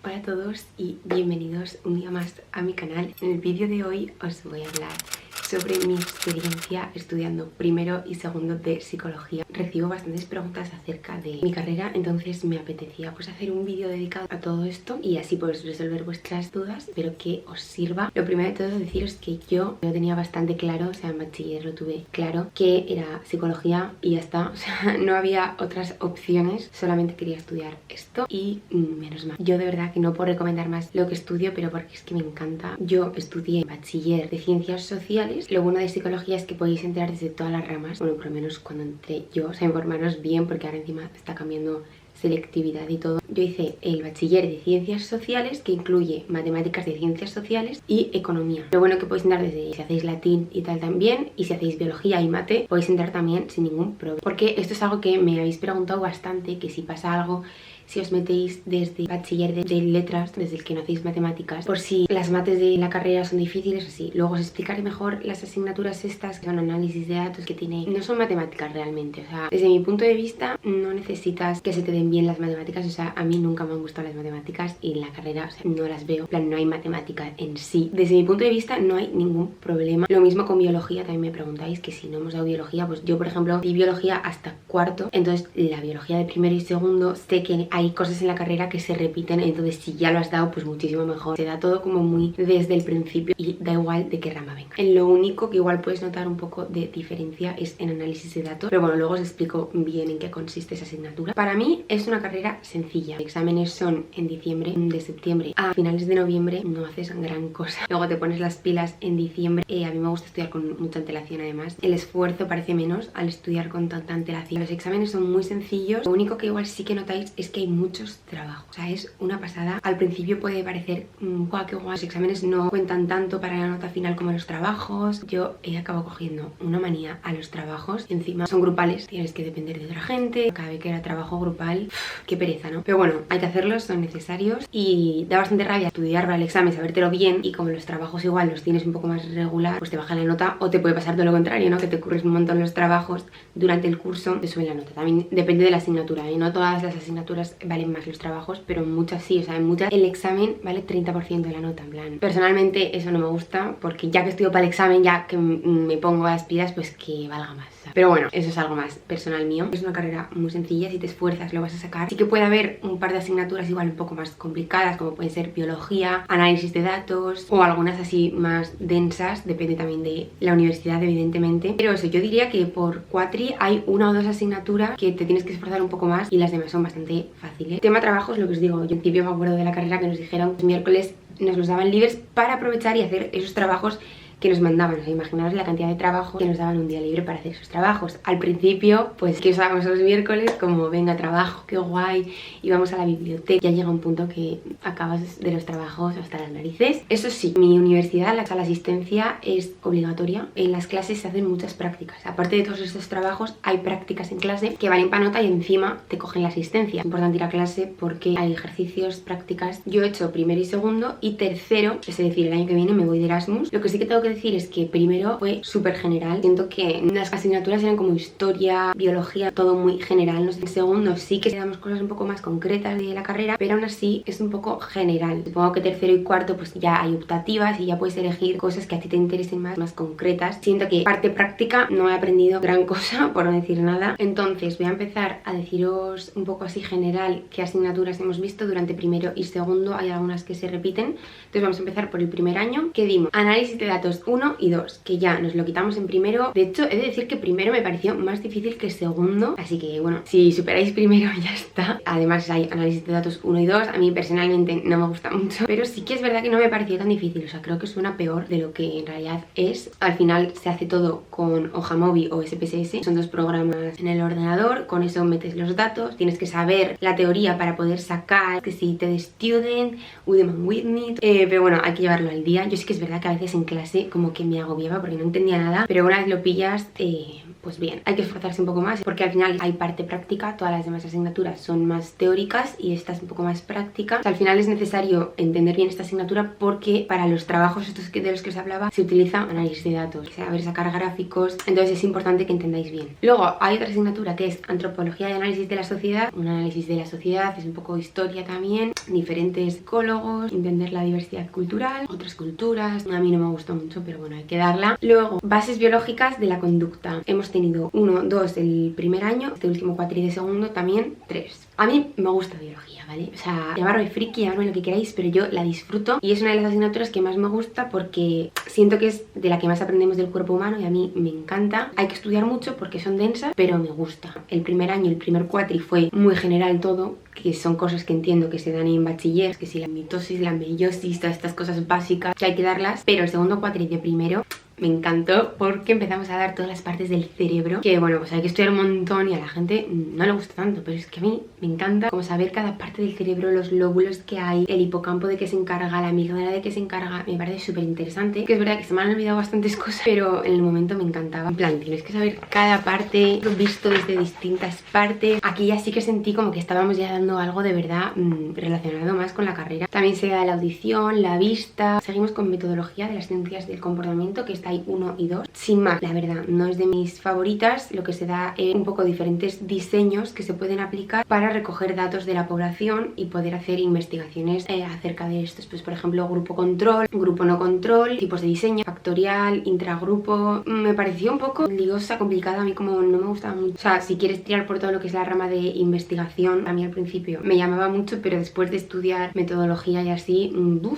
Hola a todos y bienvenidos un día más a mi canal. En el vídeo de hoy os voy a hablar sobre mi experiencia estudiando primero y segundo de psicología. Recibo bastantes preguntas acerca de mi carrera, entonces me apetecía pues hacer un vídeo dedicado a todo esto y así pues resolver vuestras dudas. Espero que os sirva. Lo primero de todo deciros que yo lo tenía bastante claro, o sea en bachiller lo tuve claro, que era psicología y ya está, o sea no había otras opciones, solamente quería estudiar esto y menos mal. Yo de verdad que no puedo recomendar más lo que estudio, pero porque es que me encanta. Yo estudié bachiller de ciencias sociales. Lo bueno de psicología es que podéis entrar desde todas las ramas, bueno, por lo menos cuando entré yo, o sea, informaros bien porque ahora encima está cambiando selectividad y todo. Yo hice el bachiller de ciencias sociales, que incluye matemáticas de ciencias sociales y economía. Lo bueno que podéis entrar desde si hacéis latín y tal también, y si hacéis biología y mate podéis entrar también sin ningún problema, porque esto es algo que me habéis preguntado bastante, que si pasa algo si os metéis desde bachiller de letras, desde el que no hacéis matemáticas, por si las mates de la carrera son difíciles o así. Luego os explicaré mejor las asignaturas estas, que son análisis de datos, que tiene, no son matemáticas realmente, o sea, desde mi punto de vista no necesitas que se te den bien las matemáticas, o sea, a mí nunca me han gustado las matemáticas y en la carrera, o sea, no las veo, en plan, no hay matemática en sí. Desde mi punto de vista no hay ningún problema. Lo mismo con biología, también me preguntáis que si no hemos dado biología, pues yo por ejemplo di biología hasta cuarto, entonces la biología de primero y segundo sé que hay cosas en la carrera que se repiten, entonces si ya lo has dado pues muchísimo mejor. Se da todo como muy desde el principio y da igual de qué rama venga. En lo único que igual puedes notar un poco de diferencia es en análisis de datos, pero bueno, luego os explico bien en qué consiste esa asignatura. Para mí es una carrera sencilla. Los exámenes son en diciembre, de septiembre a finales de noviembre no haces gran cosa. Luego te pones las pilas en diciembre. A mí me gusta estudiar con mucha antelación además. El esfuerzo parece menos al estudiar con tanta antelación. Los exámenes son muy sencillos. Lo único que igual sí que notáis es que hay muchos trabajos, o sea, es una pasada. Al principio puede parecer guau, qué guay, los exámenes no cuentan tanto para la nota final como los trabajos. Yo he acabado cogiendo una manía a los trabajos, encima son grupales, tienes que depender de otra gente, cada vez que era trabajo grupal, qué pereza, ¿no? Pero bueno, hay que hacerlos, son necesarios y da bastante rabia estudiar para el examen, sabértelo bien, y como los trabajos igual los tienes un poco más regular, pues te baja la nota, o te puede pasar todo lo contrario, ¿no? Que te curres un montón los trabajos durante el curso, te suben la nota. También depende de la asignatura, ¿eh? No todas las asignaturas valen más los trabajos, pero muchas sí, o sea, en muchas el examen vale 30% de la nota, en plan. Personalmente eso no me gusta, porque ya que estudio para el examen, ya que me pongo a las pilas, pues que valga más, ¿sabes? Pero bueno, eso es algo más personal mío. Es una carrera muy sencilla, si te esfuerzas lo vas a sacar. Sí que puede haber un par de asignaturas igual un poco más complicadas, como pueden ser biología, análisis de datos o algunas así más densas, depende también de la universidad evidentemente, pero eso, yo diría que por cuatri hay una o dos asignaturas que te tienes que esforzar un poco más y las demás son bastante fáciles. Tema trabajos, lo que os digo, yo en principio me acuerdo de la carrera que nos dijeron los miércoles nos los daban libres para aprovechar y hacer esos trabajos que nos mandaban. O sea, imaginaos la cantidad de trabajo que nos daban un día libre para hacer esos trabajos. Al principio, pues que usábamos los miércoles como venga, trabajo, qué guay, y vamos a la biblioteca. Ya llega un punto que acabas de los trabajos hasta las narices. Eso sí, mi universidad, la asistencia es obligatoria. En las clases se hacen muchas prácticas. Aparte de todos estos trabajos, hay prácticas en clase que valen para nota y encima te cogen la asistencia. Es importante ir a clase porque hay ejercicios, prácticas. Yo he hecho primero y segundo y tercero, es decir, el año que viene me voy de Erasmus. Lo que sí que tengo que decir es que primero fue súper general. Siento que las asignaturas eran como historia, biología, todo muy general. No sé, en segundo sí que damos cosas un poco más concretas de la carrera, pero aún así es un poco general. Supongo que tercero y cuarto pues ya hay optativas y ya puedes elegir cosas que a ti te interesen más concretas. Siento que parte práctica no he aprendido gran cosa, por no decir nada. Entonces voy a empezar a deciros un poco así general qué asignaturas hemos visto durante primero y segundo. Hay algunas que se repiten. Entonces vamos a empezar por el primer año, que dimos análisis de datos 1 y 2, que ya nos lo quitamos en primero. De hecho, he de decir que primero me pareció más difícil que segundo, así que bueno, si superáis primero ya está. Además hay análisis de datos 1 y 2, a mí personalmente no me gusta mucho, pero sí que es verdad que no me pareció tan difícil, o sea, creo que suena peor de lo que en realidad es. Al final se hace todo con Hojamovi o SPSS, son dos programas en el ordenador, con eso metes los datos, tienes que saber la teoría para poder sacar que si te de Student, Udemy Whitney, pero bueno, hay que llevarlo al día. Yo sí que es verdad que a veces en clase principio como que me agobiaba porque no entendía nada, pero una vez lo pillas, pues bien, hay que esforzarse un poco más porque al final hay parte práctica, todas las demás asignaturas son más teóricas y esta es un poco más práctica. O sea, al final es necesario entender bien esta asignatura porque para los trabajos estos de los que os hablaba se utiliza análisis de datos, saber sacar gráficos, entonces es importante que entendáis bien. Luego hay otra asignatura que es antropología y análisis de la sociedad. Un análisis de la sociedad es un poco historia también, diferentes psicólogos, entender la diversidad cultural, otras culturas. A mí no me gustó mucho, pero bueno, hay que darla. Luego, bases biológicas de la conducta. Hemos tenido 1, 2 el primer año, este último cuatri de segundo también 3. A mí me gusta biología, ¿vale? O sea, llamarme friki, llamarme lo que queráis, pero yo la disfruto y es una de las asignaturas que más me gusta porque siento que es de la que más aprendemos del cuerpo humano y a mí me encanta. Hay que estudiar mucho porque son densas, pero me gusta. El primer año, el primer cuatri fue muy general todo, que son cosas que entiendo que se dan en bachiller, que si la mitosis, la meiosis, todas estas cosas básicas que hay que darlas, pero el segundo cuatri de primero me encantó porque empezamos a dar todas las partes del cerebro, que bueno, pues hay que estudiar un montón y a la gente no le gusta tanto, pero es que a mí me encanta como saber cada parte del cerebro, los lóbulos que hay, el hipocampo de qué se encarga, la amígdala de qué se encarga, me parece súper interesante, que es verdad que se me han olvidado bastantes cosas, pero en el momento me encantaba. En plan, tienes que saber cada parte, visto desde distintas partes. Aquí ya sí que sentí como que estábamos ya dando algo de verdad relacionado más con la carrera. También se da la audición, la vista. Seguimos con metodología de las ciencias del comportamiento, que está hay 1 y 2. Sin más, la verdad, no es de mis favoritas. Lo que se da es un poco diferentes diseños que se pueden aplicar para recoger datos de la población y poder hacer investigaciones acerca de estos. Pues por ejemplo, grupo control, grupo no control, tipos de diseño, factorial, intragrupo. Me pareció un poco liosa, complicada, a mí como no me gustaba mucho. O sea, si quieres tirar por todo lo que es la rama de investigación, a mí al principio me llamaba mucho, pero después de estudiar metodología y así,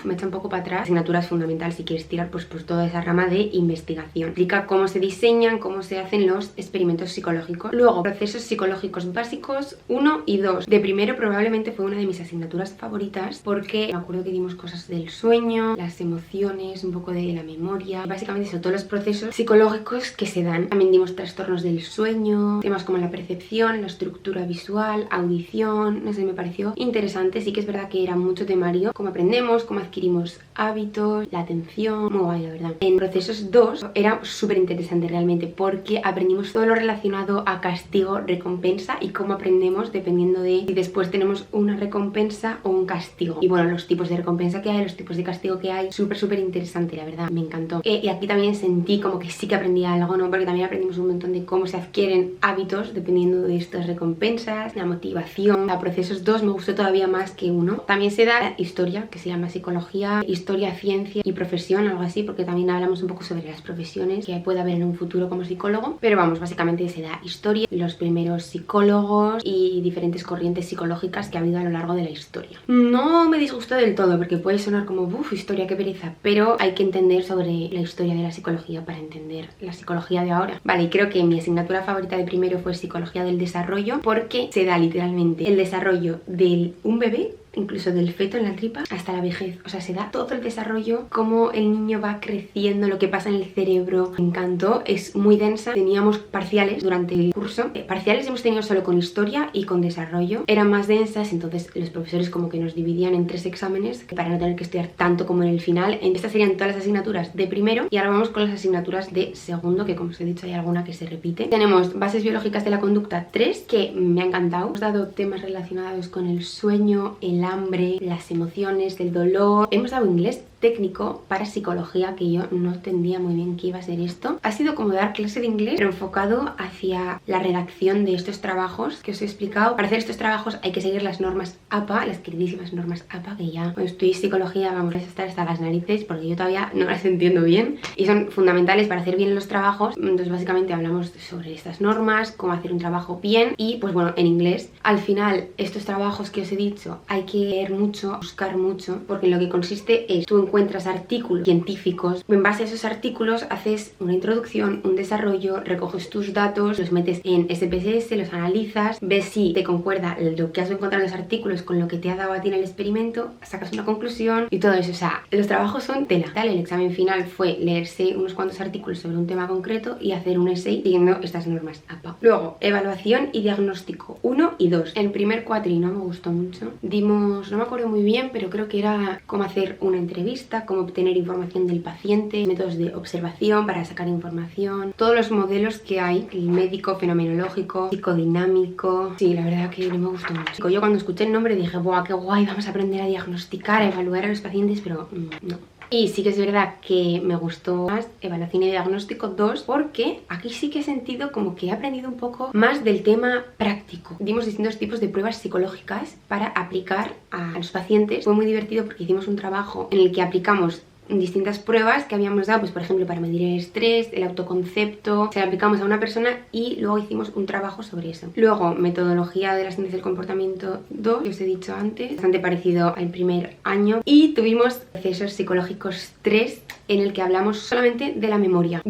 me echa un poco para atrás. Asignatura es fundamental si quieres tirar pues toda esa rama de investigación. Explica cómo se diseñan, cómo se hacen los experimentos psicológicos. Luego, procesos psicológicos básicos 1 y 2. De primero probablemente fue una de mis asignaturas favoritas porque me acuerdo que dimos cosas del sueño, las emociones, un poco de la memoria. Básicamente son todos los procesos psicológicos que se dan. También dimos trastornos del sueño, temas como la percepción, la estructura visual, audición, no sé, me pareció interesante. Sí que es verdad que era mucho temario, cómo aprendemos, cómo adquirimos hábitos, la atención, muy guay la verdad. En procesos 2 era súper interesante realmente porque aprendimos todo lo relacionado a castigo, recompensa y cómo aprendemos dependiendo de si después tenemos una recompensa o un castigo. Y bueno, los tipos de recompensa que hay, los tipos de castigo que hay, súper interesante, la verdad, me encantó. Y aquí también sentí como que sí que aprendí algo, ¿no? Porque también aprendimos un montón de cómo se adquieren hábitos dependiendo de estas recompensas, la motivación. A procesos 2 me gustó todavía más que 1. También se da historia, que se llama psicología, historia, ciencia y profesión, algo así, porque también hablamos un poco sobre las profesiones que puede haber en un futuro como psicólogo, pero vamos, básicamente se da historia, los primeros psicólogos y diferentes corrientes psicológicas que ha habido a lo largo de la historia. No me disgustó del todo porque puede sonar como uff, historia, qué pereza, pero hay que entender sobre la historia de la psicología para entender la psicología de ahora. Vale, y creo que mi asignatura favorita de primero fue psicología del desarrollo porque se da literalmente el desarrollo de un bebé, incluso del feto en la tripa hasta la vejez. O sea, se da todo el desarrollo, cómo el niño va creciendo, lo que pasa en el cerebro. Me encantó, es muy densa. Teníamos parciales durante el curso. Parciales hemos tenido solo con historia y con desarrollo. Eran más densas, entonces los profesores como que nos dividían en 3 exámenes para no tener que estudiar tanto como en el final. Estas serían todas las asignaturas de primero y ahora vamos con las asignaturas de segundo, que como os he dicho hay alguna que se repite. Tenemos bases biológicas de la conducta 3, que me ha encantado. Hemos dado temas relacionados con el sueño, el hambre, las emociones, el dolor. Hemos dado inglés técnico para psicología, que yo no entendía muy bien qué iba a ser esto. Ha sido como dar clase de inglés, pero enfocado hacia la redacción de estos trabajos que os he explicado. Para hacer estos trabajos hay que seguir las normas APA, las queridísimas normas APA, que ya cuando estudié psicología vamos a estar hasta las narices porque yo todavía no las entiendo bien y son fundamentales para hacer bien los trabajos. Entonces básicamente hablamos sobre estas normas, cómo hacer un trabajo bien y pues bueno, en inglés. Al final estos trabajos que os he dicho hay que leer mucho, buscar mucho, porque en lo que consiste es tú encuentras artículos científicos, en base a esos artículos haces una introducción, un desarrollo, recoges tus datos, los metes en SPSS, los analizas, ves si te concuerda lo que has encontrado en los artículos con lo que te ha dado a ti en el experimento, sacas una conclusión y todo eso. O sea, los trabajos son tela. El examen final fue leerse unos cuantos artículos sobre un tema concreto y hacer un essay siguiendo estas normas APA. Luego, evaluación y diagnóstico 1 y 2. El primer cuatri no me gustó mucho. Dimos, no me acuerdo muy bien, pero creo que era cómo hacer una entrevista, entrevista, cómo obtener información del paciente, métodos de observación para sacar información, todos los modelos que hay, el médico, fenomenológico, psicodinámico. Sí, la verdad que no me gustó mucho. Yo cuando escuché el nombre dije, ¡buah, qué guay! Vamos a aprender a diagnosticar, a evaluar a los pacientes, pero no. Y sí que es verdad que me gustó más Evaluación y Diagnóstico 2 porque aquí sí que he sentido como que he aprendido un poco más del tema práctico. Dimos distintos tipos de pruebas psicológicas para aplicar a los pacientes. Fue muy divertido porque hicimos un trabajo en el que aplicamos distintas pruebas que habíamos dado, pues por ejemplo para medir el estrés, el autoconcepto, se lo aplicamos a una persona y luego hicimos un trabajo sobre eso. Luego, metodología de las ciencias del comportamiento 2, que os he dicho antes, bastante parecido al primer año, y tuvimos procesos psicológicos 3 en el que hablamos solamente de la memoria.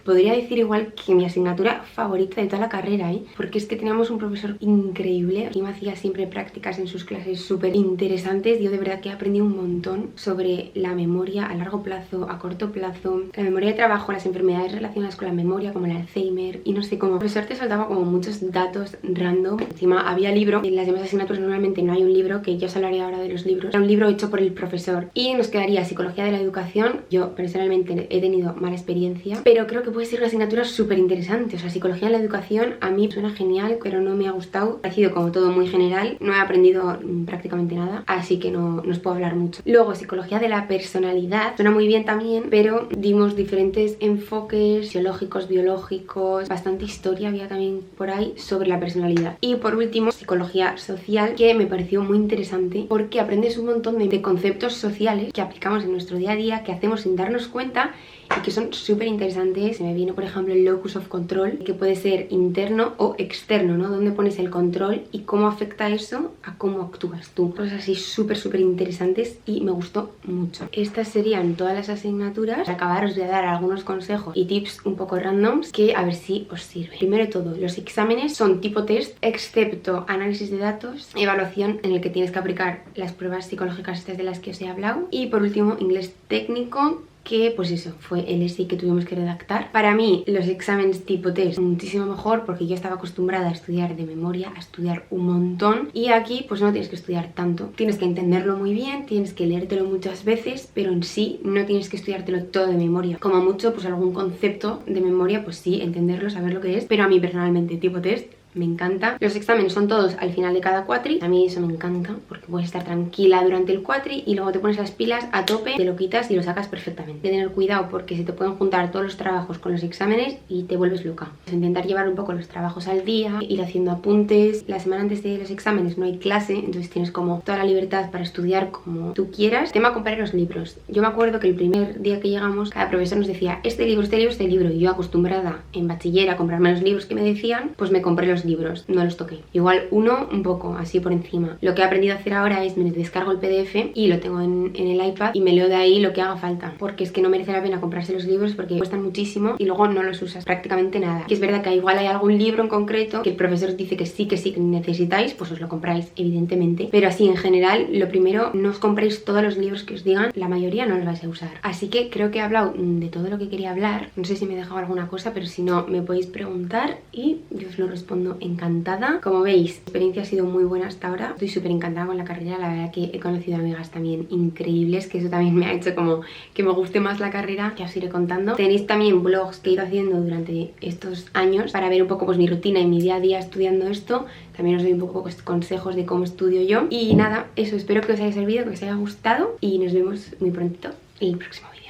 Podría decir igual que mi asignatura favorita de toda la carrera, porque es que teníamos un profesor increíble y me hacía siempre prácticas en sus clases súper interesantes. Yo de verdad que he aprendido un montón sobre la memoria a largo plazo, a corto plazo, la memoria de trabajo, las enfermedades relacionadas con la memoria como el Alzheimer, y no sé, como el profesor te soltaba como muchos datos random. Encima había libro, en las demás asignaturas normalmente no hay un libro, que yo os hablaré ahora de los libros, era un libro hecho por el profesor, y nos quedaría psicología de la educación. Yo personalmente he tenido mala experiencia, pero creo que puede ser una asignatura súper interesante. O sea, psicología de la educación a mí suena genial, pero no me ha gustado, ha sido como todo muy general, no he aprendido prácticamente nada, así que no os puedo hablar mucho. Luego, psicología de la personalidad, suena muy bien también, pero dimos diferentes enfoques sociológicos, biológicos, bastante historia había también por ahí sobre la personalidad. Y por último, psicología social, que me pareció muy interesante porque aprendes un montón de conceptos sociales que aplicamos en nuestro día a día, que hacemos sin darnos cuenta y que son súper interesantes. Se me viene por ejemplo el locus of control, que puede ser interno o externo, ¿no? Dónde pones el control y cómo afecta eso a cómo actúas tú. Cosas así súper interesantes y me gustó mucho. Estas serían todas las asignaturas. Para acabar os voy a dar algunos consejos y tips un poco randoms que a ver si os sirve. Primero de todo, los exámenes son tipo test, excepto análisis de datos, evaluación en el que tienes que aplicar las pruebas psicológicas estas de las que os he hablado, y por último inglés técnico, que pues eso, fue el essay que tuvimos que redactar. Para mí los exámenes tipo test muchísimo mejor porque yo estaba acostumbrada a estudiar de memoria, a estudiar un montón, y aquí pues no tienes que estudiar tanto, tienes que entenderlo muy bien, tienes que leértelo muchas veces, pero en sí no tienes que estudiártelo todo de memoria. Como mucho pues algún concepto de memoria pues sí, entenderlo, saber lo que es, pero a mí personalmente tipo test me encanta. Los exámenes son todos al final de cada cuatri. A mí eso me encanta porque puedes estar tranquila durante el cuatri y luego te pones las pilas a tope, te lo quitas y lo sacas perfectamente. Hay que tener cuidado porque se te pueden juntar todos los trabajos con los exámenes y te vuelves loca. Intentar llevar un poco los trabajos al día, ir haciendo apuntes. La semana antes de los exámenes no hay clase, entonces tienes como toda la libertad para estudiar como tú quieras. Tema comprar los libros. Yo me acuerdo que el primer día que llegamos, cada profesor nos decía este libro, este libro, este libro, y yo acostumbrada en bachiller a comprarme los libros que me decían, pues me compré los libros, no los toqué. Igual uno un poco así por encima. Lo que he aprendido a hacer ahora es me descargo el PDF y lo tengo en el iPad y me leo de ahí lo que haga falta, porque es que no merece la pena comprarse los libros porque cuestan muchísimo y luego no los usas prácticamente nada. Que es verdad que igual hay algún libro en concreto que el profesor dice que sí que necesitáis, pues os lo compráis evidentemente, pero así en general lo primero, no os compréis todos los libros que os digan, la mayoría no los vais a usar. Así que creo que he hablado de todo lo que quería hablar. No sé si me he dejado alguna cosa, pero si no me podéis preguntar y yo os lo respondo encantada. Como veis, la experiencia ha sido muy buena hasta ahora. Estoy súper encantada con la carrera. La verdad que he conocido amigas también increíbles, que eso también me ha hecho como que me guste más la carrera, que os iré contando. Tenéis también vlogs que he ido haciendo durante estos años para ver un poco pues mi rutina y mi día a día estudiando esto. También os doy un poco pues, consejos de cómo estudio yo. Y nada, eso, espero que os haya servido, que os haya gustado y nos vemos muy prontito en el próximo vídeo.